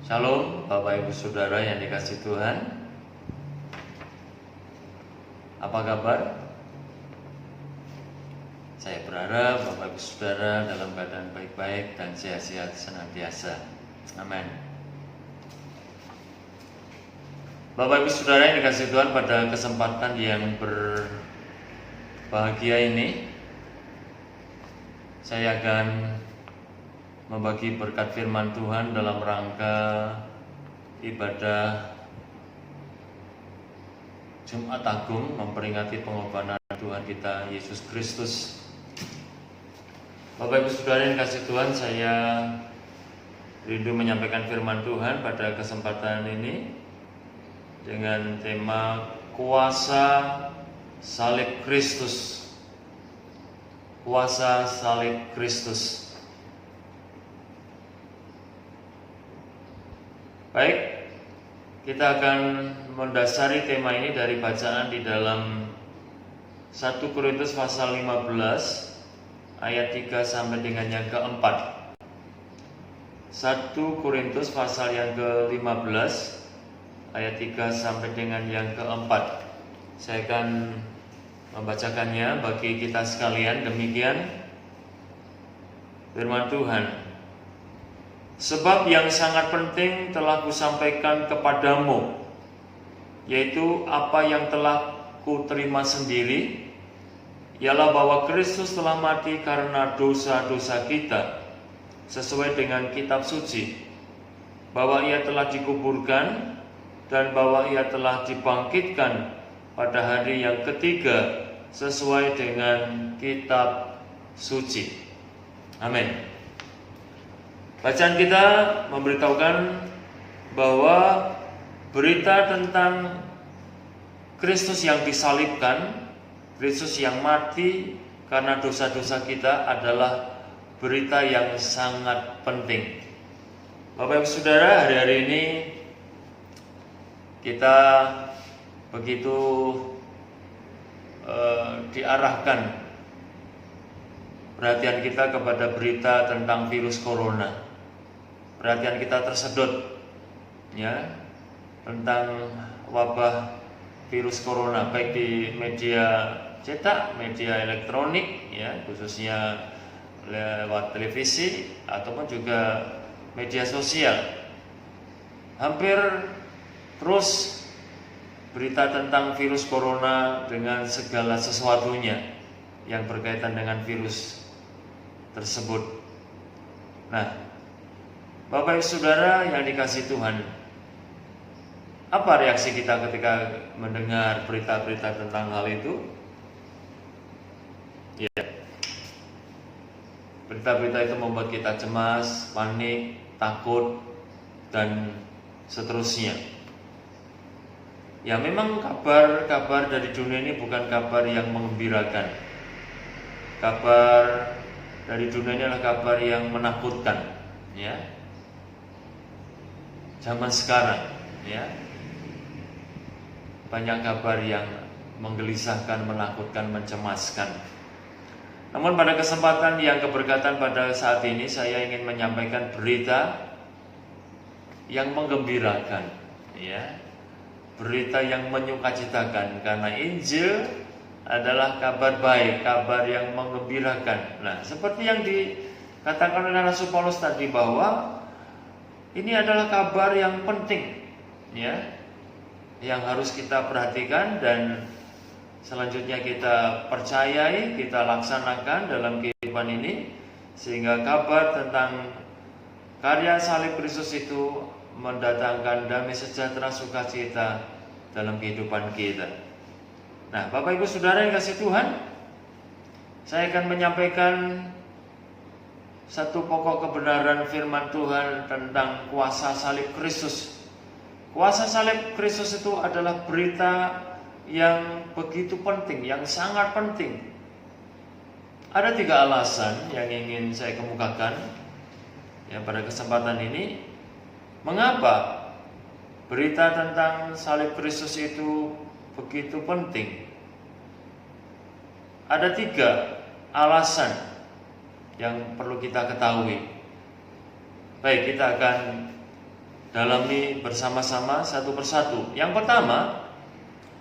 Shalom Bapak Ibu Saudara yang dikasihi Tuhan. Apa kabar? Saya berharap Bapak Ibu Saudara dalam keadaan baik-baik dan sehat-sehat senantiasa. Amin. Bapak Ibu Saudara yang dikasihi Tuhan, pada kesempatan yang berbahagia ini saya akan membagi berkat firman Tuhan dalam rangka ibadah Jumat Agung memperingati pengorbanan Tuhan kita Yesus Kristus. Bapak Ibu Saudara yang dikasihi Tuhan, saya rindu menyampaikan firman Tuhan pada kesempatan ini dengan tema kuasa salib Kristus. Kuasa salib Kristus. Baik, kita akan mendasari tema ini dari bacaan di dalam 1 Korintus pasal 15 ayat 3 sampai dengan yang keempat. 1 Korintus pasal yang ke-15 ayat 3 sampai dengan yang keempat. Saya akan membacakannya bagi kita sekalian. Demikian firman Tuhan. Sebab yang sangat penting telah kusampaikan kepadamu, yaitu apa yang telah kuterima sendiri, ialah bahwa Kristus telah mati karena dosa-dosa kita, sesuai dengan kitab suci, bahwa ia telah dikuburkan, dan bahwa ia telah dibangkitkan pada hari yang ketiga, sesuai dengan kitab suci. Amin. Bacaan kita memberitahukan bahwa berita tentang Kristus yang disalibkan, Kristus yang mati karena dosa-dosa kita adalah berita yang sangat penting. Bapak Ibu Saudara, hari-hari ini kita begitu diarahkan perhatian kita kepada berita tentang virus corona. Perhatian kita tersedot ya tentang wabah virus corona, baik di media cetak, media elektronik ya, khususnya lewat televisi ataupun juga media sosial. Hampir terus berita tentang virus corona dengan segala sesuatunya yang berkaitan dengan virus tersebut. Nah, Bapak Ibu Saudara yang dikasihi Tuhan, apa reaksi kita ketika mendengar berita-berita tentang hal itu? Ya, berita-berita itu membuat kita cemas, panik, takut, dan seterusnya. Ya, memang kabar-kabar dari dunia ini bukan kabar yang menggembirakan. Kabar dari dunia ini adalah kabar yang menakutkan, ya. Zaman sekarang, ya, banyak kabar yang menggelisahkan, menakutkan, mencemaskan. Namun pada kesempatan yang keberkatan pada saat ini, saya ingin menyampaikan berita yang menggembirakan, ya, berita yang menyukacitakan, karena Injil adalah kabar baik, kabar yang menggembirakan. Nah, seperti yang dikatakan oleh Rasul Paulus tadi, bahwa ini adalah kabar yang penting, ya, yang harus kita perhatikan dan selanjutnya kita percayai, kita laksanakan dalam kehidupan ini, sehingga kabar tentang karya salib Kristus itu mendatangkan damai sejahtera, sukacita dalam kehidupan kita. Nah, Bapak Ibu Saudara yang kasih Tuhan, saya akan menyampaikan satu pokok kebenaran firman Tuhan tentang kuasa salib Kristus. Kuasa salib Kristus itu adalah berita yang begitu penting, yang sangat penting. Ada 3 alasan yang ingin saya kemukakan ya pada kesempatan ini, mengapa berita tentang salib Kristus itu begitu penting. Ada 3 alasan yang perlu kita ketahui. Baik, kita akan dalami bersama-sama satu persatu. Yang pertama,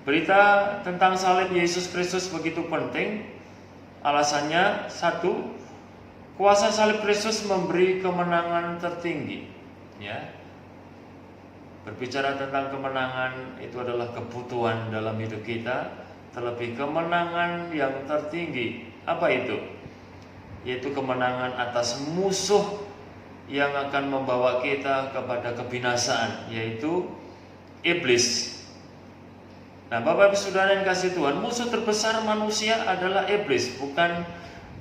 berita tentang salib Yesus Kristus begitu penting. Alasannya satu, kuasa salib Kristus memberi kemenangan tertinggi. Ya, berbicara tentang kemenangan itu adalah kebutuhan dalam hidup kita, terlebih kemenangan yang tertinggi. Apa itu? Yaitu kemenangan atas musuh yang akan membawa kita kepada kebinasaan, yaitu iblis. Nah, Bapak Ibu Saudara yang kasih Tuhan, musuh terbesar manusia adalah iblis, bukan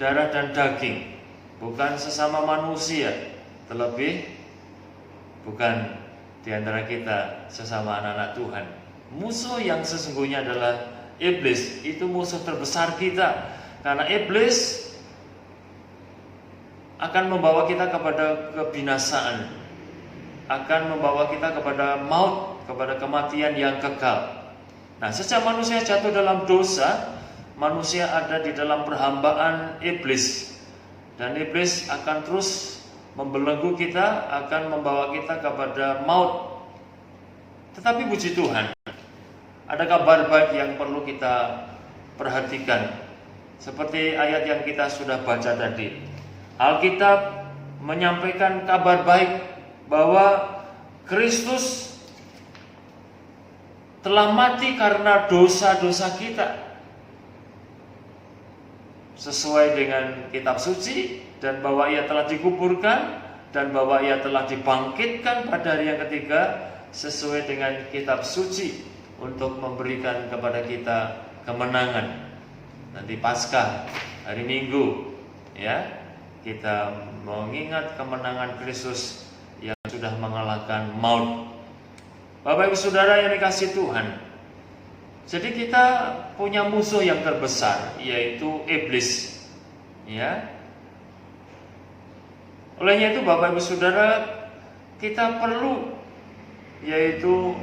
darah dan daging, bukan sesama manusia, terlebih bukan di antara kita sesama anak-anak Tuhan. Musuh yang sesungguhnya adalah iblis. Itu musuh terbesar kita, karena iblis akan membawa kita kepada kebinasaan, akan membawa kita kepada maut, kepada kematian yang kekal. Nah, sejak manusia jatuh dalam dosa, manusia ada di dalam perhambaan iblis, dan iblis akan terus membelenggu kita, akan membawa kita kepada maut. Tetapi puji Tuhan, ada kabar baik yang perlu kita perhatikan. Seperti ayat yang kita sudah baca tadi, Alkitab menyampaikan kabar baik bahwa Kristus telah mati karena dosa-dosa kita, sesuai dengan kitab suci, dan bahwa ia telah dikuburkan, dan bahwa ia telah dibangkitkan pada hari yang ketiga sesuai dengan kitab suci, untuk memberikan kepada kita kemenangan. Nanti Paskah, hari Minggu, ya, kita mengingat kemenangan Kristus yang sudah mengalahkan maut. Bapak Ibu Saudara yang dikasihi Tuhan, jadi kita punya musuh yang terbesar, yaitu iblis. Ya. Olehnya itu Bapak Ibu Saudara, kita perlu yaitu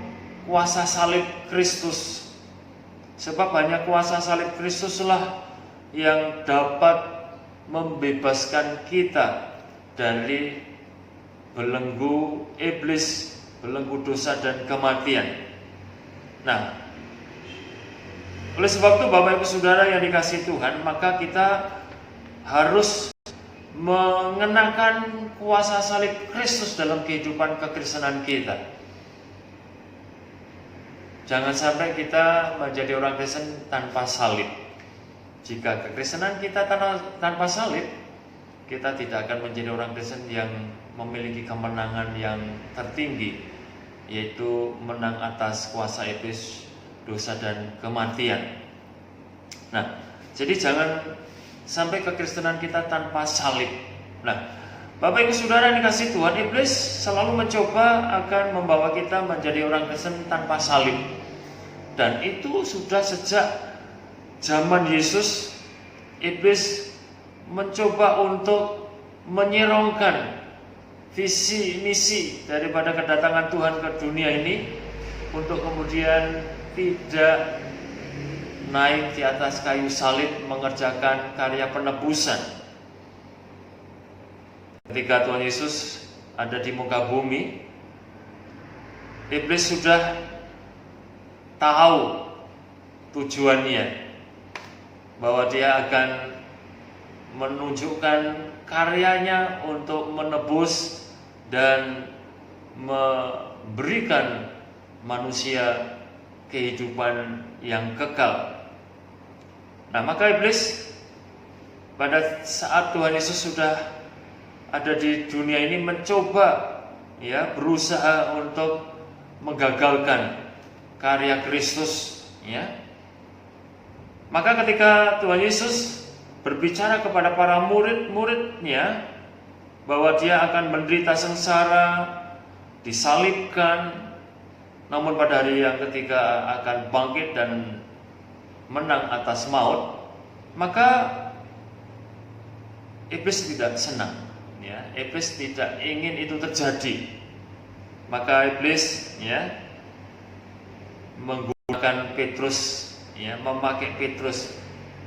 kuasa salib Kristus. Sebab hanya kuasa salib Kristuslah yang dapat membebaskan kita dari belenggu iblis, belenggu dosa dan kematian. Nah, oleh sebab itu Bapak Ibu Saudara yang dikasihi Tuhan, maka kita harus mengenakan kuasa salib Kristus dalam kehidupan kekristenan kita. Jangan sampai kita menjadi orang Kristen tanpa salib. Jika kekristenan kita tanpa salib, kita tidak akan menjadi orang Kristen yang memiliki kemenangan yang tertinggi, yaitu menang atas kuasa iblis, dosa dan kematian. Nah, jadi jangan sampai kekristenan kita tanpa salib. Nah, Bapak Ibu Saudara yang dikasihi Tuhan, iblis selalu mencoba akan membawa kita menjadi orang Kristen tanpa salib. Dan itu sudah sejak zaman Yesus, iblis mencoba untuk menyerongkan visi misi daripada kedatangan Tuhan ke dunia ini, untuk kemudian tidak naik di atas kayu salib mengerjakan karya penebusan. Ketika Tuhan Yesus ada di muka bumi, iblis sudah tahu tujuannya, bahwa dia akan menunjukkan karyanya untuk menebus dan memberikan manusia kehidupan yang kekal. Nah, maka iblis pada saat Tuhan Yesus sudah ada di dunia ini mencoba, ya, berusaha untuk menggagalkan karya Kristus, ya. Maka ketika Tuhan Yesus berbicara kepada para murid-muridnya bahwa dia akan menderita sengsara, disalibkan, namun pada hari yang ketiga akan bangkit dan menang atas maut, maka iblis tidak senang, ya. Iblis tidak ingin itu terjadi. Maka iblis, ya, menggunakan Petrus, ya, memakai Petrus,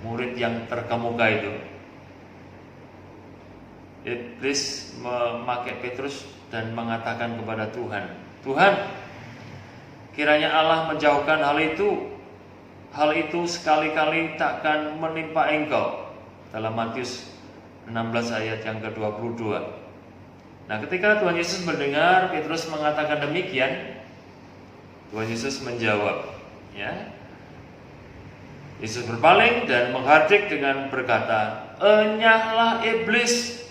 murid yang terkemuka itu. Iblis memakai Petrus dan mengatakan kepada Tuhan, Tuhan, kiranya Allah menjauhkan hal itu sekali-kali takkan menimpa Engkau. Dalam Matius 16 ayat yang ke-22. Nah, ketika Tuhan Yesus mendengar Petrus mengatakan demikian, Tuhan Yesus menjawab, ya. Yesus berpaling dan menghardik dengan berkata, "Enyahlah iblis,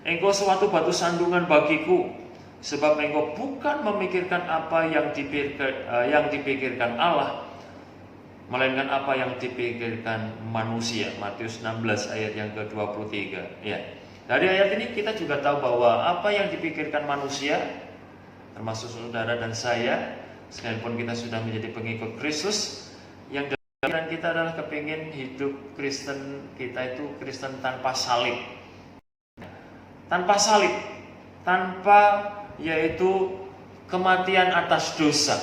engkau suatu batu sandungan bagiku, sebab engkau bukan memikirkan apa yang dipikirkan Allah, melainkan apa yang dipikirkan manusia." Matius 16 ayat yang ke-23. Ya. Dari ayat ini kita juga tahu bahwa apa yang dipikirkan manusia, termasuk saudara dan saya, sekalipun kita sudah menjadi pengikut Kristus, yang dalam pikiran kita adalah kepingin hidup Kristen kita itu Kristen tanpa salib. Tanpa salib, tanpa yaitu kematian atas dosa,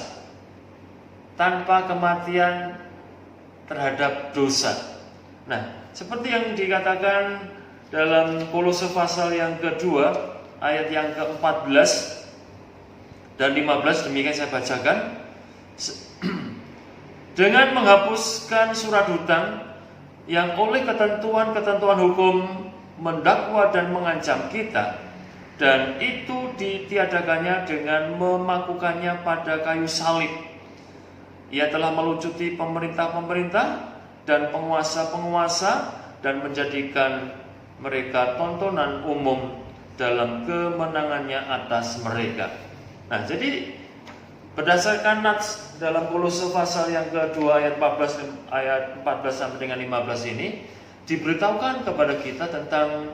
tanpa kematian terhadap dosa. Nah, seperti yang dikatakan dalam Kolose pasal yang kedua ayat yang ke-14 dan 15, demikian saya bacakan. Dengan menghapuskan surat hutang yang oleh ketentuan-ketentuan hukum mendakwa dan mengancam kita, dan itu ditiadakannya dengan memakukannya pada kayu salib. Ia telah melucuti pemerintah-pemerintah dan penguasa-penguasa dan menjadikan mereka tontonan umum dalam kemenangannya atas mereka. Nah, jadi berdasarkan nats dalam Kolose pasal yang kedua ayat 14 sampai dengan 15 ini diberitahukan kepada kita tentang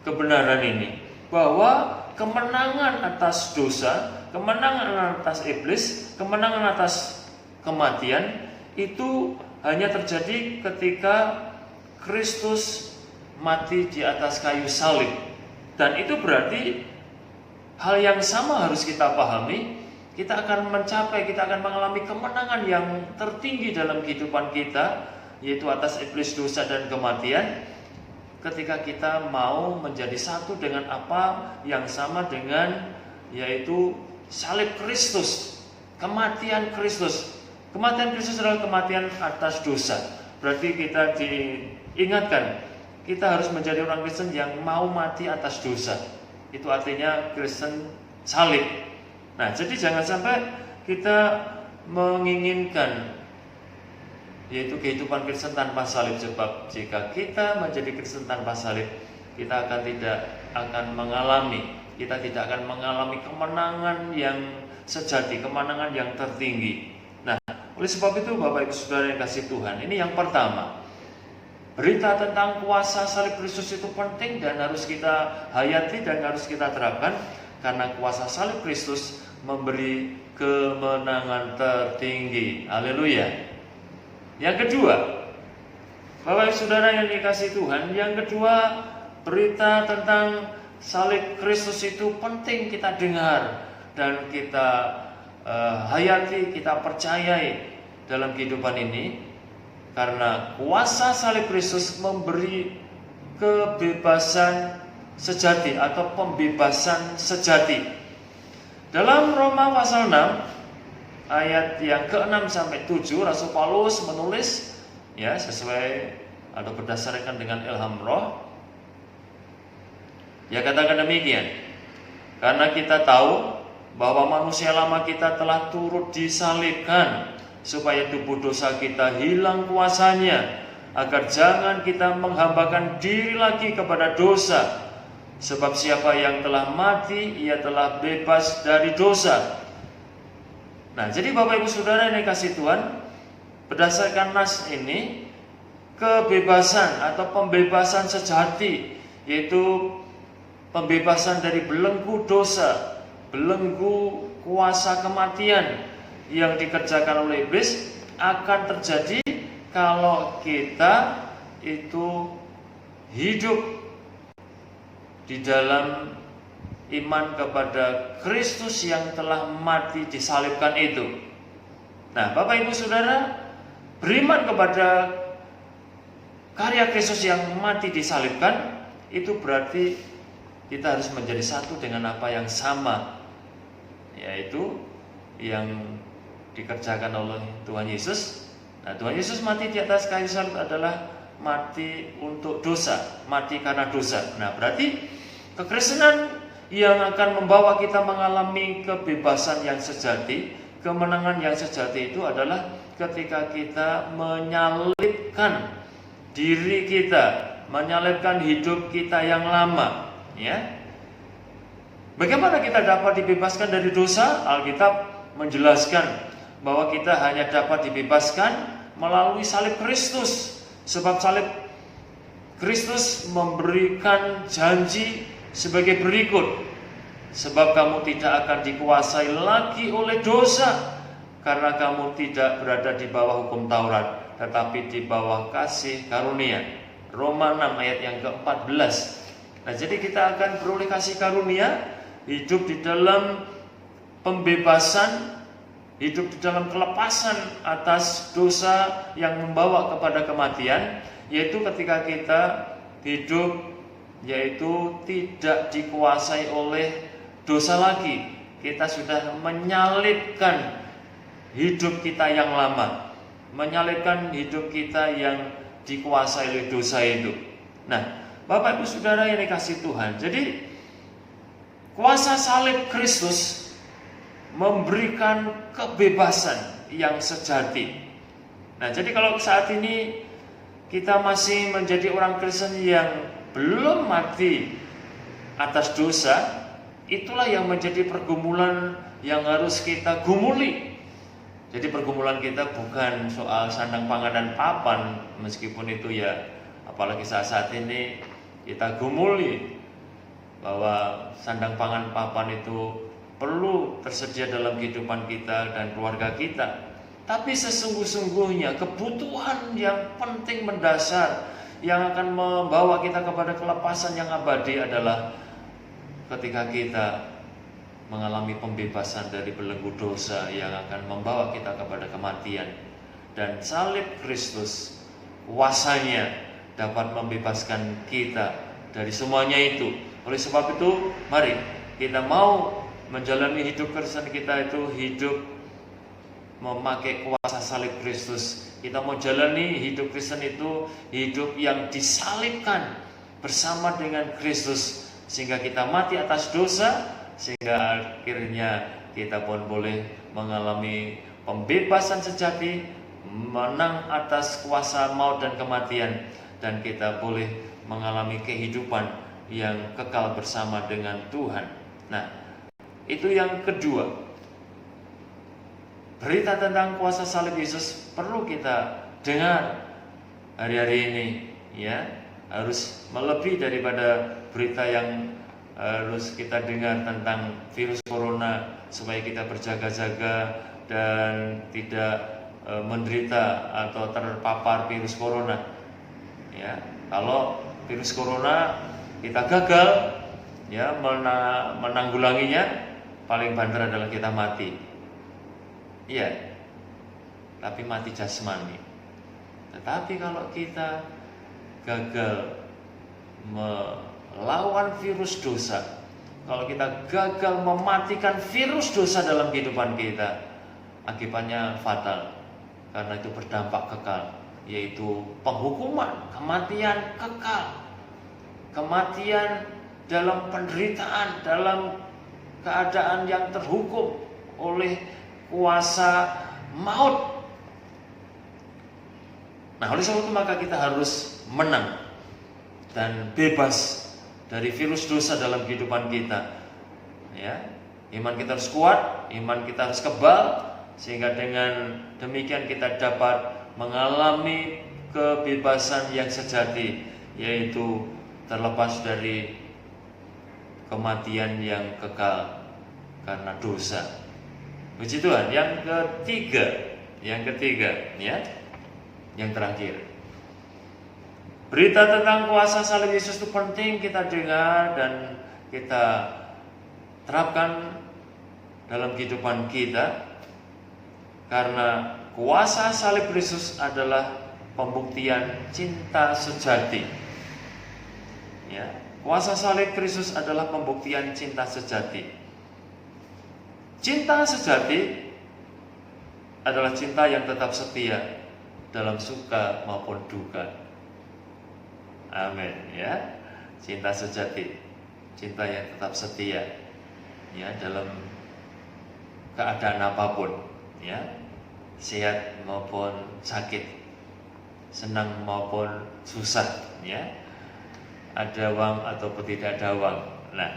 kebenaran ini, bahwa kemenangan atas dosa, kemenangan atas iblis, kemenangan atas kematian itu hanya terjadi ketika Kristus mati di atas kayu salib. Dan itu berarti hal yang sama harus kita pahami. Kita akan mengalami kemenangan yang tertinggi dalam kehidupan kita, yaitu atas iblis, dosa, dan kematian, ketika kita mau menjadi satu dengan apa yang sama dengan, yaitu salib Kristus, kematian Kristus. Kematian Kristus adalah kematian atas dosa. Berarti kita diingatkan, kita harus menjadi orang Kristen yang mau mati atas dosa. Itu artinya Kristen salib. Nah, jadi jangan sampai kita menginginkan yaitu kehidupan Kristen tanpa salib, sebab jika kita menjadi Kristen tanpa salib, kita tidak akan mengalami kemenangan yang sejati, kemenangan yang tertinggi. Nah, oleh sebab itu Bapak Ibu Saudara yang kasih Tuhan, ini yang pertama, berita tentang kuasa salib Kristus itu penting dan harus kita hayati dan harus kita terapkan, karena kuasa salib Kristus memberi kemenangan tertinggi. Haleluya. Yang kedua, Bapak Ibu Saudara yang dikasih Tuhan, yang kedua, berita tentang salib Kristus itu penting kita dengar dan kita hayati, kita percayai dalam kehidupan ini, karena kuasa salib Kristus memberi kebebasan sejati atau pembebasan sejati. Dalam Roma pasal 6 ayat yang ke-6 sampai 7, Rasul Paulus menulis, ya, sesuai atau berdasarkan dengan ilham Roh. Dia katakan demikian, karena kita tahu bahwa manusia lama kita telah turut disalibkan, supaya tubuh dosa kita hilang kuasanya, agar jangan kita menghambakan diri lagi kepada dosa. Sebab siapa yang telah mati, ia telah bebas dari dosa. Nah, jadi Bapak Ibu Saudara yang dikasih Tuhan, berdasarkan nas ini, kebebasan atau pembebasan sejati, yaitu pembebasan dari belenggu dosa, belenggu kuasa kematian yang dikerjakan oleh iblis, akan terjadi kalau kita itu hidup di dalam iman kepada Kristus yang telah mati disalibkan itu. Nah, Bapak Ibu Saudara, beriman kepada karya Kristus yang mati disalibkan, itu berarti kita harus menjadi satu dengan apa yang sama, yaitu yang dikerjakan oleh Tuhan Yesus. Nah, Tuhan Yesus mati di atas kayu salib adalah mati untuk dosa, mati karena dosa. Nah, berarti kekristenan yang akan membawa kita mengalami kebebasan yang sejati, kemenangan yang sejati itu adalah ketika kita menyalibkan diri kita, menyalibkan hidup kita yang lama, ya. Bagaimana kita dapat dibebaskan dari dosa? Alkitab menjelaskan bahwa kita hanya dapat dibebaskan melalui salib Kristus. Sebab salib Kristus memberikan janji sebagai berikut. Sebab kamu tidak akan dikuasai lagi oleh dosa, karena kamu tidak berada di bawah hukum Taurat, tetapi di bawah kasih karunia. Roma 6 ayat yang ke-14. Nah, jadi kita akan beroleh kasih karunia, hidup di dalam pembebasan, hidup di dalam kelepasan atas dosa yang membawa kepada kematian, yaitu ketika kita hidup yaitu tidak dikuasai oleh dosa lagi. Kita sudah menyalibkan hidup kita yang lama, menyalibkan hidup kita yang dikuasai oleh dosa itu. Nah, Bapak Ibu Saudara yang dikasihi Tuhan, jadi kuasa salib Kristus memberikan kebebasan yang sejati. Nah, jadi kalau saat ini kita masih menjadi orang Kristen yang belum mati atas dosa, itulah yang menjadi pergumulan yang harus kita gumuli. Jadi pergumulan kita bukan soal sandang pangan dan papan, meskipun itu ya, apalagi saat ini kita gumuli bahwa sandang pangan papan itu perlu tersedia dalam kehidupan kita dan keluarga kita. Tapi sesungguh-sungguhnya kebutuhan yang penting mendasar yang akan membawa kita kepada kelepasan yang abadi adalah ketika kita mengalami pembebasan dari belenggu dosa yang akan membawa kita kepada kematian. Dan salib Kristus kuasanya dapat membebaskan kita dari semuanya itu. Oleh sebab itu, mari kita mau menjalani hidup Kristen kita itu hidup memakai kuasa salib Kristus. Kita mau jalani hidup Kristen itu hidup yang disalibkan bersama dengan Kristus, sehingga kita mati atas dosa, sehingga akhirnya kita pun boleh mengalami pembebasan sejati, menang atas kuasa maut dan kematian, dan kita boleh mengalami kehidupan yang kekal bersama dengan Tuhan. Nah, itu yang kedua. Berita tentang kuasa salib Yesus perlu kita dengar hari-hari ini, ya. Harus melebihi daripada berita yang harus kita dengar tentang virus corona, supaya kita berjaga-jaga dan tidak menderita atau terpapar virus corona. Ya, kalau virus corona kita gagal ya menanggulanginya, paling banter adalah kita mati. Iya, tapi mati jasmani. Tetapi kalau kita gagal melawan virus dosa, kalau kita gagal mematikan virus dosa dalam kehidupan kita, akibatnya fatal, karena itu berdampak kekal, yaitu penghukuman, kematian kekal, kematian dalam penderitaan, dalam keadaan yang terhukum oleh kuasa maut. Nah, oleh sebab itu maka kita harus menang dan bebas dari virus dosa dalam kehidupan kita. Ya, iman kita harus kuat, iman kita harus kebal, sehingga dengan demikian kita dapat mengalami kebebasan yang sejati, yaitu terlepas dari kematian yang kekal karena dosa. Puji Tuhan. Yang ketiga, ya, yang terakhir. Berita tentang kuasa salib Yesus itu penting kita dengar dan kita terapkan dalam kehidupan kita, karena kuasa salib Kristus adalah pembuktian cinta sejati. Ya, kuasa salib Kristus adalah pembuktian cinta sejati. Cinta sejati adalah cinta yang tetap setia dalam suka maupun duka. Amin ya. Cinta sejati, cinta yang tetap setia ya dalam keadaan apapun ya, sehat maupun sakit, senang maupun susah ya, ada uang ataupun tidak ada uang. Nah,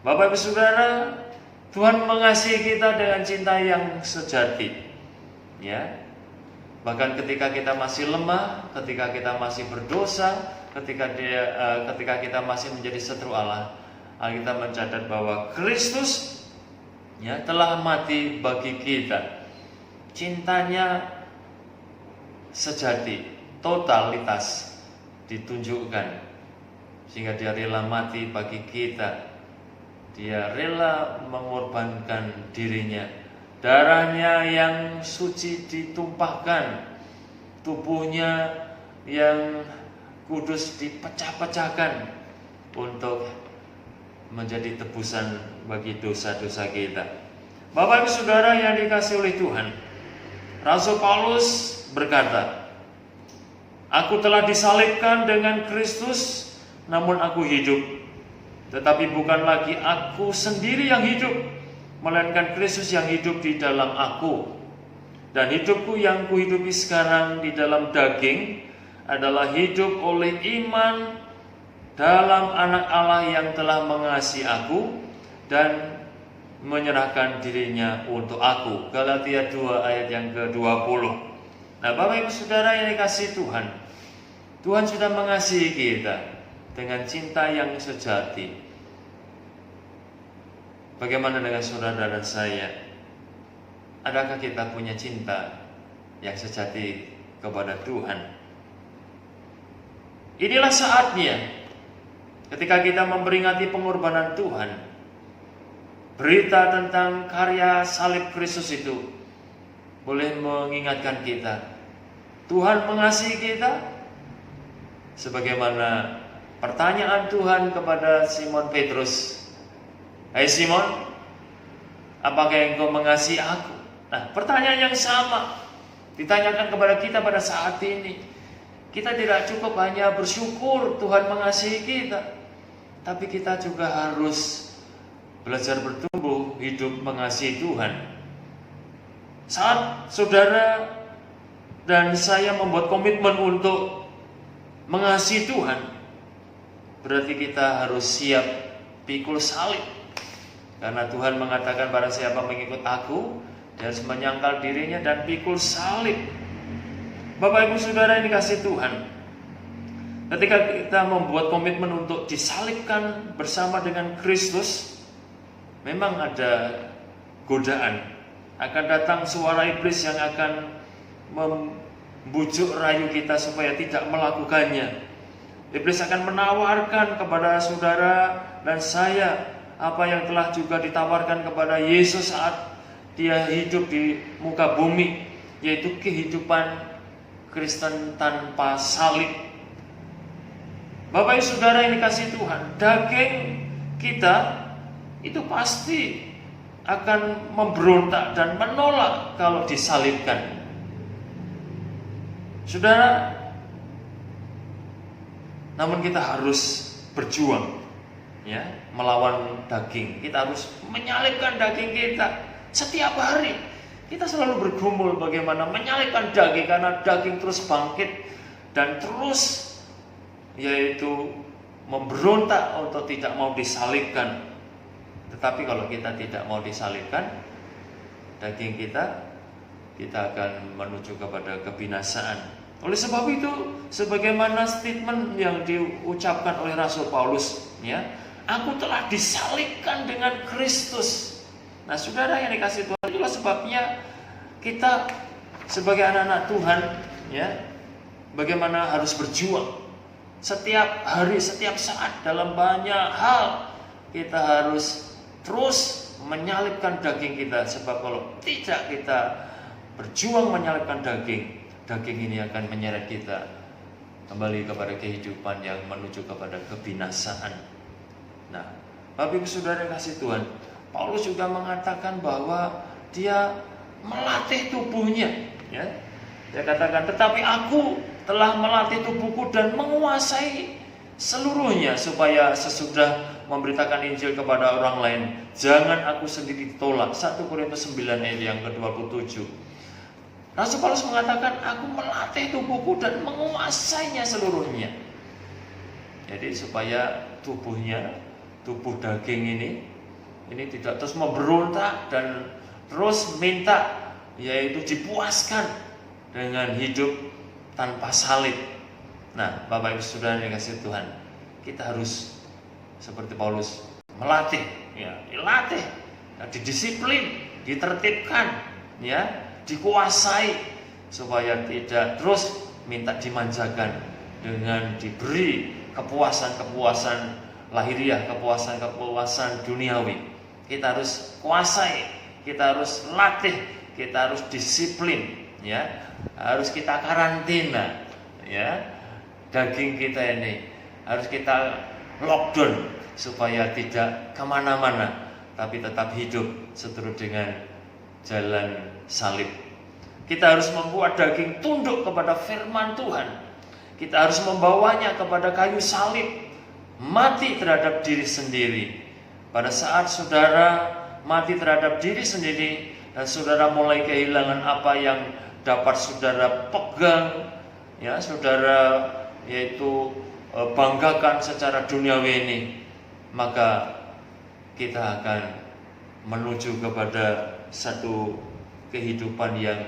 Bapak Ibu Saudara, Tuhan mengasihi kita dengan cinta yang sejati ya. Bahkan ketika kita masih lemah, ketika kita masih berdosa, ketika kita masih menjadi seteru Allah, Alkitab mencatat bahwa Kristus ya telah mati bagi kita. Cintanya sejati, totalitas ditunjukkan, sehingga dia rela mati bagi kita. Dia rela mengorbankan dirinya, darahnya yang suci ditumpahkan, tubuhnya yang kudus dipecah-pecahkan untuk menjadi tebusan bagi dosa-dosa kita. Bapak Ibu Saudara yang dikasihi oleh Tuhan, Rasul Paulus berkata, "Aku telah disalibkan dengan Kristus, namun aku hidup. Tetapi bukan lagi aku sendiri yang hidup, melainkan Kristus yang hidup di dalam aku. Dan hidupku yang kuhidupi sekarang di dalam daging adalah hidup oleh iman dalam Anak Allah yang telah mengasihi aku dan menyerahkan dirinya untuk aku." Galatia 2 ayat yang ke-20. Nah, Bapak Ibu Saudara yang dikasihi Tuhan, Tuhan sudah mengasihi kita dengan cinta yang sejati. Bagaimana dengan saudara dan saya? Adakah kita punya cinta yang sejati kepada Tuhan? Inilah saatnya ketika kita memperingati pengorbanan Tuhan. Berita tentang karya salib Kristus itu boleh mengingatkan kita, Tuhan mengasihi kita. Sebagaimana pertanyaan Tuhan kepada Simon Petrus, "Hai Simon, apakah engkau mengasihi aku?" Nah, pertanyaan yang sama ditanyakan kepada kita pada saat ini. Kita tidak cukup hanya bersyukur Tuhan mengasihi kita, tapi kita juga harus belajar bertumbuh hidup mengasihi Tuhan. Saat saudara dan saya membuat komitmen untuk mengasihi Tuhan, berarti kita harus siap pikul salib. Karena Tuhan mengatakan, barang siapa mengikut aku, dia harus menyangkal dirinya dan pikul salib. Bapak Ibu Saudara yang dikasihi Tuhan, ketika kita membuat komitmen untuk disalibkan bersama dengan Kristus, memang ada godaan. Akan datang suara iblis yang akan membujuk rayu kita supaya tidak melakukannya. Iblis akan menawarkan kepada saudara dan saya apa yang telah juga ditawarkan kepada Yesus saat dia hidup di muka bumi, yaitu kehidupan Kristen tanpa salib. Bapak Ibu Saudara yang dikasihi Tuhan, daging kita itu pasti akan memberontak dan menolak kalau disalibkan. Saudara, namun kita harus berjuang ya, melawan daging. Kita harus menyalibkan daging kita setiap hari. Kita selalu bergumul bagaimana menyalibkan daging, karena daging terus bangkit dan terus yaitu memberontak untuk tidak mau disalibkan. Tetapi kalau kita tidak mau disalibkan daging kita akan menuju kepada kebinasaan. Oleh sebab itu, sebagaimana statement yang diucapkan oleh Rasul Paulus, ya, aku telah disalibkan dengan Kristus. Nah, saudara yang dikasihi Tuhan, itulah sebabnya kita sebagai anak-anak Tuhan, ya, bagaimana harus berjuang setiap hari, setiap saat dalam banyak hal. Kita harus terus menyalibkan daging kita, sebab kalau tidak kita berjuang menyalibkan daging ini akan menyeret kita kembali kepada kehidupan yang menuju kepada kebinasaan. Nah, Bapak Ibu Saudara yang kasih Tuhan, Paulus juga mengatakan bahwa dia melatih tubuhnya, ya. Dia katakan, tetapi aku telah melatih tubuhku dan menguasai seluruhnya, supaya sesudah memberitakan Injil kepada orang lain, jangan aku sendiri tolak. 1 Korintus 9 ayat yang ke-27. Rasul Paulus mengatakan, aku melatih tubuhku dan menguasainya seluruhnya. Jadi supaya tubuh daging ini tidak terus memberontak dan terus minta, yaitu dipuaskan dengan hidup tanpa salib. Nah, Bapak Ibu Saudara yang dikasihi Tuhan, kita harus seperti Paulus melatih, dilatih, didisiplin, ditertibkan, dikuasai, supaya tidak terus minta dimanjakan dengan diberi kepuasan-kepuasan lahiriah, kepuasan-kepuasan duniawi. Kita harus kuasai, kita harus latih, kita harus disiplin, harus kita karantina, daging kita ini harus kita lockdown supaya tidak kemana-mana, tapi tetap hidup seturut dengan jalan salib. Kita harus membuat daging tunduk kepada firman Tuhan. Kita harus membawanya kepada kayu salib, mati terhadap diri sendiri. Pada saat saudara mati terhadap diri sendiri dan saudara mulai kehilangan apa yang dapat saudara pegang, saudara yaitu banggakan secara duniawi ini, maka kita akan menuju kepada satu kehidupan yang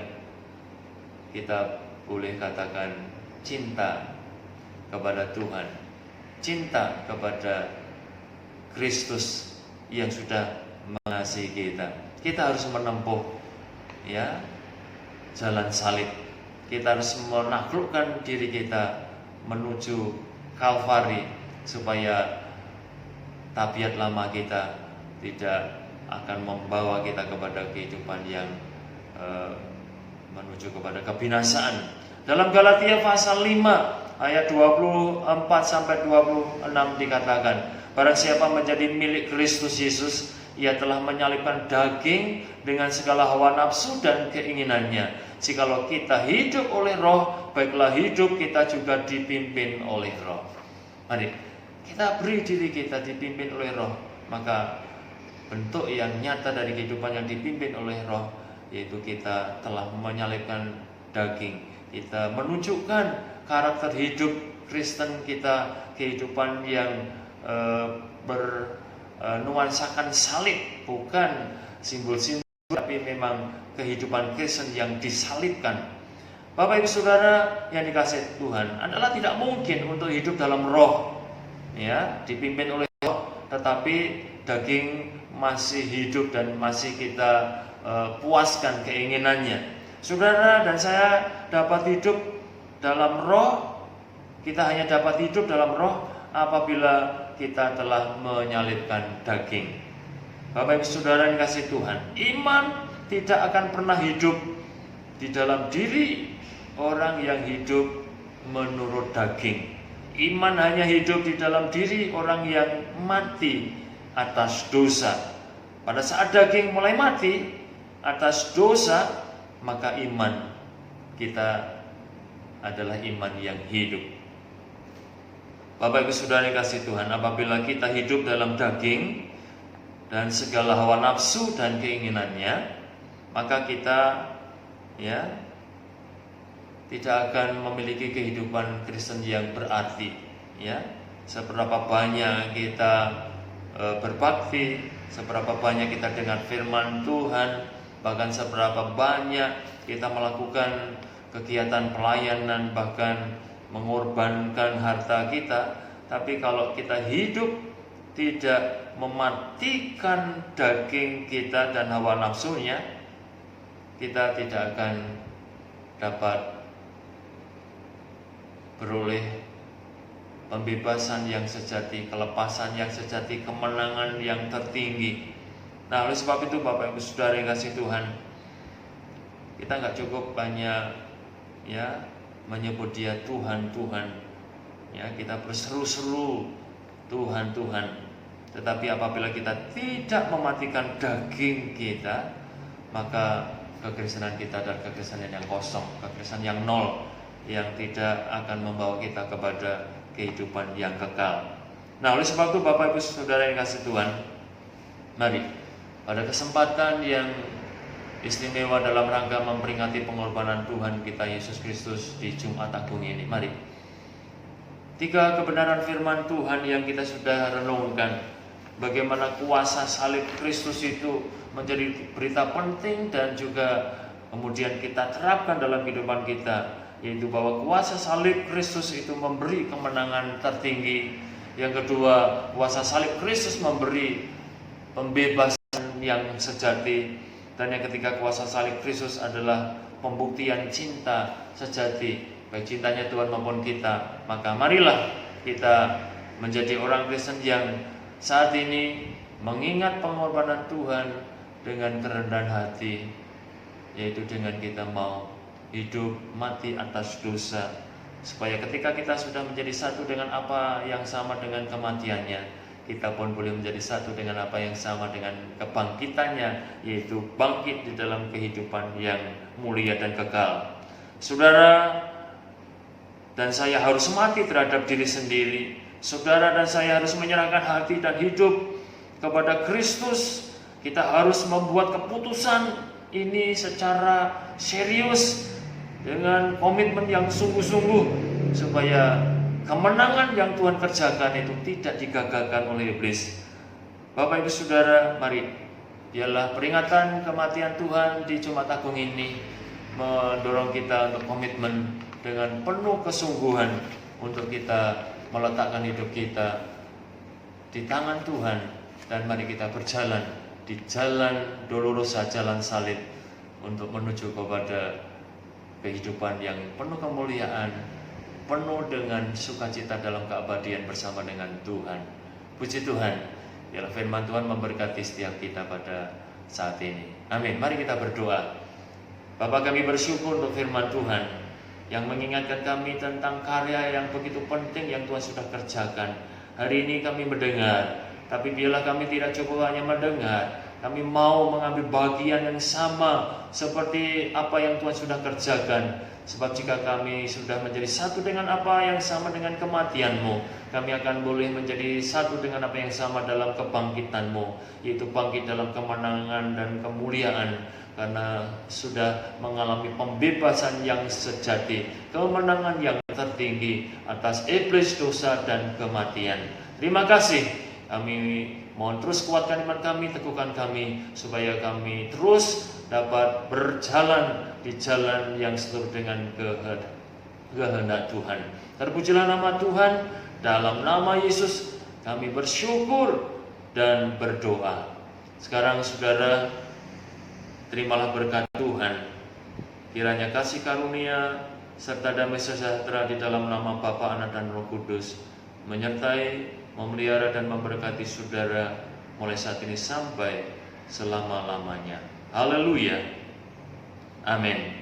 kita boleh katakan cinta kepada Tuhan, cinta kepada Kristus yang sudah mengasihi kita. Kita harus menempuh jalan salib. Kita harus menaklukkan diri kita menuju Kalvari, supaya tabiat lama kita tidak akan membawa kita kepada kehidupan yang menuju kepada kebinasaan. Dalam Galatia pasal 5 ayat 24 sampai 26 dikatakan, barang siapa menjadi milik Kristus Yesus, ia telah menyalibkan daging dengan segala hawa nafsu dan keinginannya. Jikalau kita hidup oleh Roh, baiklah hidup kita juga dipimpin oleh Roh. Mari kita beri diri kita dipimpin oleh Roh, maka bentuk yang nyata dari kehidupan yang dipimpin oleh Roh, yaitu kita telah menyalibkan daging. Kita menunjukkan karakter hidup Kristen kita, kehidupan yang bernuansakan salib, bukan simbol-simbol, tapi memang kehidupan Kristen yang disalibkan. Bapak Ibu Saudara yang dikasihi Tuhan, adalah tidak mungkin untuk hidup dalam Roh, dipimpin oleh Roh, tetapi daging masih hidup dan masih kita puaskan keinginannya. Saudara dan saya dapat hidup dalam Roh, kita hanya dapat hidup dalam Roh apabila kita telah menyalibkan daging. Bapak Ibu Saudara yang dikasihi Tuhan, iman tidak akan pernah hidup di dalam diri orang yang hidup menurut daging. Iman hanya hidup di dalam diri orang yang mati atas dosa. Pada saat daging mulai mati atas dosa, maka iman kita adalah iman yang hidup. Bapak Ibu Saudara yang kasih Tuhan, apabila kita hidup dalam daging dan segala hawa nafsu dan keinginannya, maka kita tidak akan memiliki kehidupan Kristen yang berarti. Seberapa banyak kita berbakti, seberapa banyak kita dengar firman Tuhan, bahkan seberapa banyak kita melakukan kegiatan pelayanan, bahkan mengorbankan harta kita, tapi kalau kita hidup tidak mematikan daging kita dan hawa nafsunya, kita tidak akan dapat beroleh pembebasan yang sejati, kelepasan yang sejati, kemenangan yang tertinggi. Nah, oleh sebab itu Bapak Ibu Saudara yang kasih Tuhan, kita nggak cukup banyak menyebut Dia Tuhan, Tuhan. Kita berseru-seru Tuhan, Tuhan. Tetapi apabila kita tidak mematikan daging kita, maka kekristenan kita adalah kekristenan yang kosong, kekristenan yang nol, yang tidak akan membawa kita kepada kehidupan yang kekal. Nah, oleh sebab itu Bapak Ibu Saudara yang kasih Tuhan, mari pada kesempatan yang istimewa dalam rangka memperingati pengorbanan Tuhan kita Yesus Kristus di Jumat Agung ini, mari 3 kebenaran firman Tuhan yang kita sudah renungkan, bagaimana kuasa salib Kristus itu menjadi berita penting dan juga kemudian kita terapkan dalam kehidupan kita, yaitu bahwa kuasa salib Kristus itu memberi kemenangan tertinggi. Yang kedua, kuasa salib Kristus memberi pembebasan yang sejati. Dan yang ketiga, kuasa salib Kristus adalah pembuktian cinta sejati, baik cintanya Tuhan maupun kita. Maka marilah kita menjadi orang Kristen yang saat ini mengingat pengorbanan Tuhan dengan kerendahan hati, yaitu dengan kita mau hidup mati atas dosa, supaya ketika kita sudah menjadi satu dengan apa yang sama dengan kematiannya, kita pun boleh menjadi satu dengan apa yang sama dengan kebangkitannya, yaitu bangkit di dalam kehidupan yang mulia dan kekal. Saudara dan saya harus mati terhadap diri sendiri. Saudara dan saya harus menyerahkan hati dan hidup kepada Kristus. Kita harus membuat keputusan ini secara serius dengan komitmen yang sungguh-sungguh, supaya kemenangan yang Tuhan kerjakan itu tidak digagalkan oleh iblis. Bapak Ibu Saudara, mari biarlah peringatan kematian Tuhan di Jumat Agung ini mendorong kita untuk komitmen dengan penuh kesungguhan untuk kita meletakkan hidup kita di tangan Tuhan, dan mari kita berjalan di jalan Dolorosa, jalan salib, untuk menuju kepada kehidupan yang penuh kemuliaan, penuh dengan sukacita dalam keabadian bersama dengan Tuhan. Puji Tuhan, biarlah firman Tuhan memberkati setiap kita pada saat ini. Amin. Mari kita berdoa. Bapa, kami bersyukur untuk firman Tuhan yang mengingatkan kami tentang karya yang begitu penting yang Tuhan sudah kerjakan. Hari ini kami mendengar, tapi biarlah kami tidak cukup hanya mendengar, kami mau mengambil bagian yang sama seperti apa yang Tuhan sudah kerjakan. Sebab jika kami sudah menjadi satu dengan apa yang sama dengan kematian-Mu, kami akan boleh menjadi satu dengan apa yang sama dalam kebangkitan-Mu, yaitu bangkit dalam kemenangan dan kemuliaan, karena sudah mengalami pembebasan yang sejati, kemenangan yang tertinggi atas iblis, dosa, dan kematian. Terima kasih. Kami mohon terus kuatkan iman kami, teguhkan kami, supaya kami terus dapat berjalan di jalan yang seturut dengan kehendak Tuhan. Terpujilah nama Tuhan. Dalam nama Yesus kami bersyukur dan berdoa. Sekarang saudara, terimalah berkat Tuhan. Kiranya kasih karunia serta damai sejahtera di dalam nama Bapa, Anak, dan Roh Kudus menyertai, memelihara, dan memberkati saudara mulai saat ini sampai selama-lamanya. Haleluya. Amin.